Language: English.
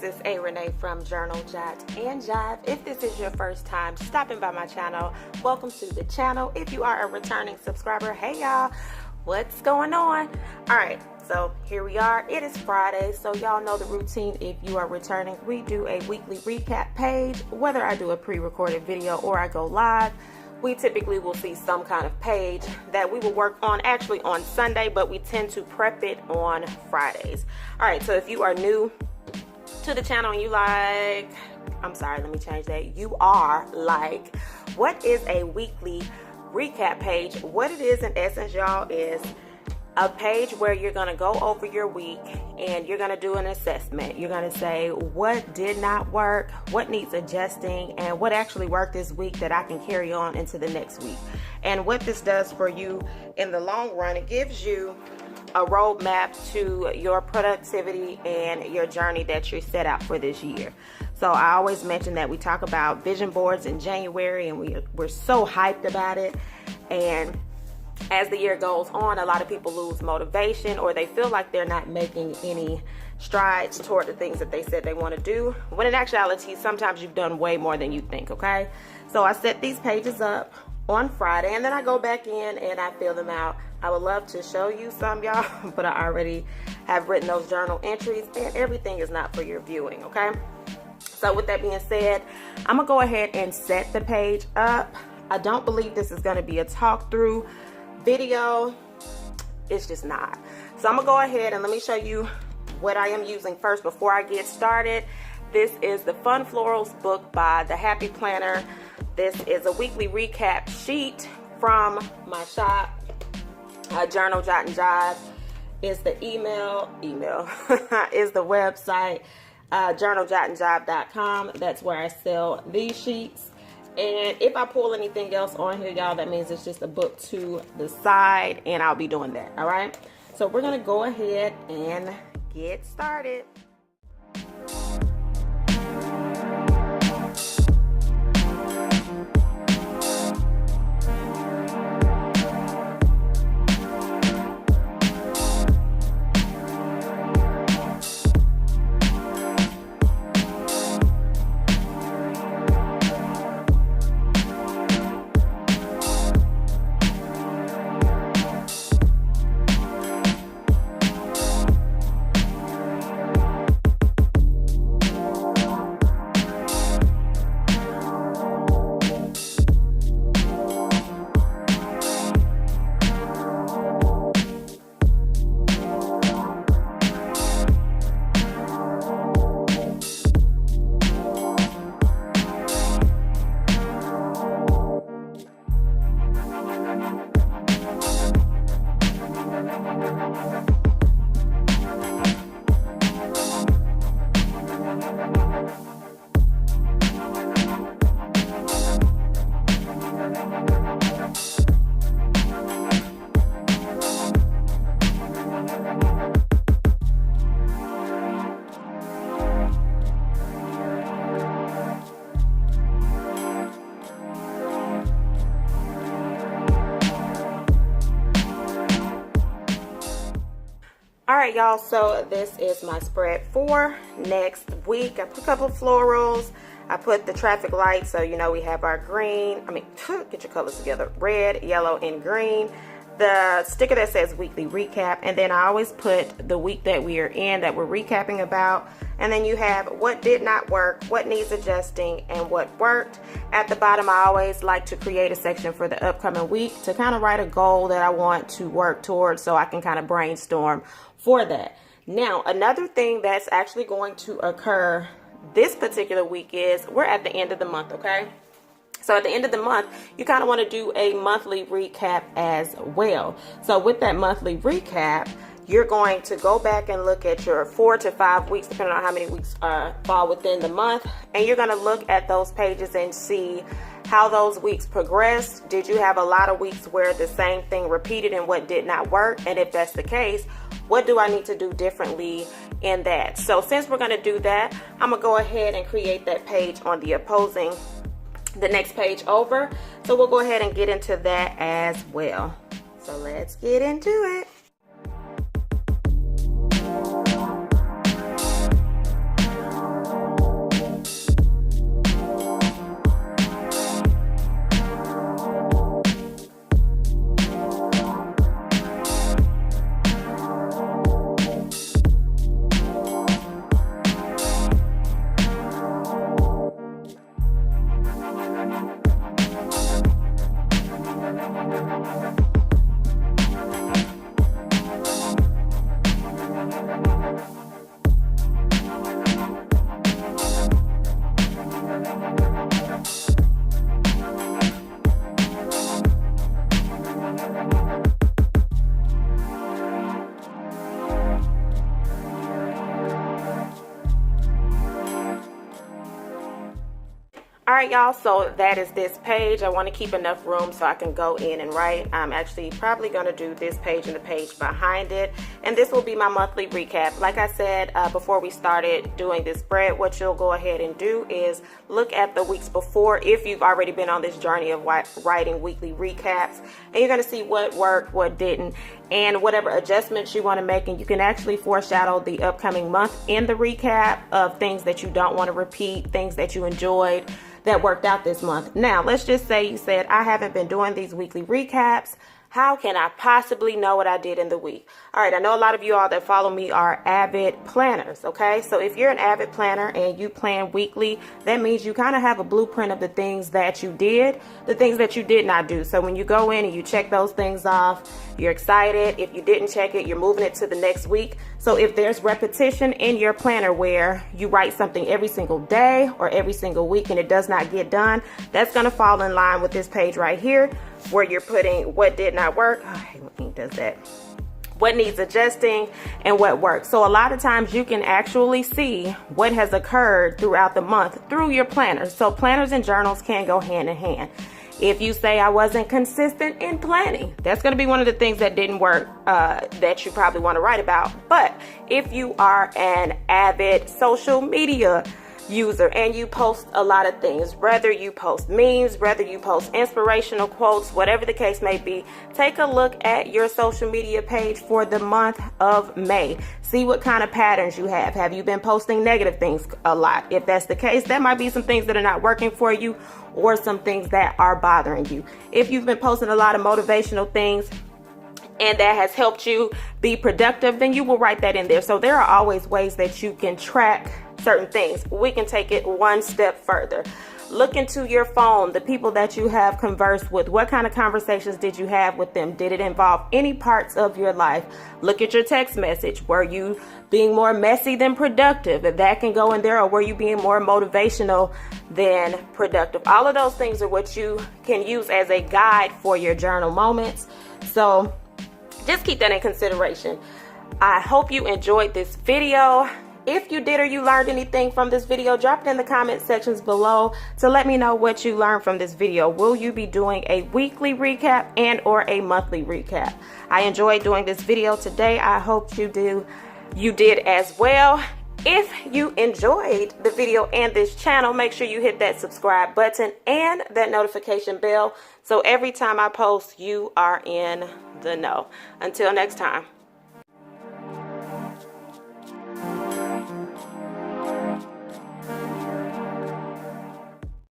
This is A. Renee from Journal, Jot, and Jive. If this is your first time stopping by my channel, welcome to the channel. If you are a returning subscriber, hey y'all, what's going on? Alright, so here we are. It is Friday, so y'all know the routine. If you are returning, we do a weekly recap page. Whether I do a pre-recorded video or I go live, we typically will see some kind of page that we will work on actually on Sunday, but we tend to prep it on Fridays. All right, so if you are new to the channel and you like, I'm sorry, let me change that. You are like, what is a weekly recap page? What it is in essence, y'all, is a page where you're going to go over your week and you're going to do an assessment. You're going to say what did not work, what needs adjusting, and what actually worked this week that I can carry on into the next week. And what this does for you in the long run, it gives you a roadmap to your productivity and your journey that you're set out for this year. So I always mention that we talk about vision boards in January and we're so hyped about it. And as the year goes on, a lot of people lose motivation or they feel like they're not making any strides toward the things that they said they want to do, when in actuality, sometimes you've done way more than you think, okay? So I set these pages up on Friday and then I go back in and I fill them out. I would love to show you some, y'all, but I already have written those journal entries and everything is not for your viewing, okay? So with that being said, I'm gonna go ahead and set the page up. I don't believe this is gonna be a talk through video. It's just not. So I'm gonna go ahead and let me show you what I am using first before I get started. This is the Fun Florals book by The Happy Planner. This is a weekly recap sheet from my shop, Journal, Jot, and Jive. Is the email is the website, journaljotandjive.com. That's where I sell these sheets. And if I pull anything else on here, y'all, that means it's just a book to the side, and I'll be doing that. All right, so we're gonna go ahead and get started. Alright, y'all, so this is my spread for next week. I put a couple of florals. I put the traffic lights, so you know we have our green, get your colors together, red, yellow, and green. The sticker that says weekly recap, and then I always put the week that we are in that we're recapping about, and then you have what did not work, what needs adjusting, and what worked. At the bottom, I always like to create a section for the upcoming week to kind of write a goal that I want to work towards so I can kind of brainstorm for that. Now, another thing that's actually going to occur this particular week is we're at the end of the month, okay? So at the end of the month, you kind of want to do a monthly recap as well. So with that monthly recap, you're going to go back and look at your 4 to 5 weeks, depending on how many weeks fall within the month. And you're going to look at those pages and see how those weeks progressed. Did you have a lot of weeks where the same thing repeated and what did not work? And if that's the case, what do I need to do differently in that? So since we're going to do that, I'm going to go ahead and create that page on the next page over. So we'll go ahead and get into that as well. So let's get into it. y'all. So that is this page. I want to keep enough room so I can go in and write. I'm actually probably going to do this page and the page behind it, and this will be my monthly recap. Like I said before we started doing this spread, what you'll go ahead and do is look at the weeks before if you've already been on this journey of writing weekly recaps, and you're going to see what worked, what didn't, and whatever adjustments you want to make. And you can actually foreshadow the upcoming month in the recap of things that you don't want to repeat, things that you enjoyed that worked out this month. Now, let's just say you said, I haven't been doing these weekly recaps. How can I possibly know what I did in the week? All right, I know a lot of you all that follow me are avid planners, okay? So if you're an avid planner and you plan weekly, that means you kind of have a blueprint of the things that you did, the things that you did not do. So when you go in and you check those things off, you're excited. If you didn't check it, you're moving it to the next week. So if there's repetition in your planner where you write something every single day or every single week and it does not get done, that's going to fall in line with this page right here, where you're putting what did not work. Oh, I hate when ink does that. What needs adjusting and what works. So a lot of times you can actually see what has occurred throughout the month through your planners. So planners and journals can go hand in hand. If you say I wasn't consistent in planning, that's going to be one of the things that didn't work that you probably want to write about. But if you are an avid social media user and you post a lot of things, whether you post memes, whether you post inspirational quotes, whatever the case may be, take a look at your social media page for the month of May. See what kind of patterns you have. Have you been posting negative things a lot? If that's the case, that might be some things that are not working for you or some things that are bothering you. If you've been posting a lot of motivational things and that has helped you be productive, then you will write that in there. So there are always ways that you can track certain things. We can take it one step further. Look into your phone, the people that you have conversed with. What kind of conversations did you have with them? Did it involve any parts of your life? Look at your text message. Were you being more messy than productive? If that can go in there, or were you being more motivational than productive? All of those things are what you can use as a guide for your journal moments. So just keep that in consideration. I hope you enjoyed this video. If you did or you learned anything from this video, drop it in the comment sections below to let me know what you learned from this video. Will you be doing a weekly recap and or a monthly recap? I enjoyed doing this video today. I hope you did as well. If you enjoyed the video and this channel, make sure you hit that subscribe button and that notification bell so every time I post, you are in the know. Until next time.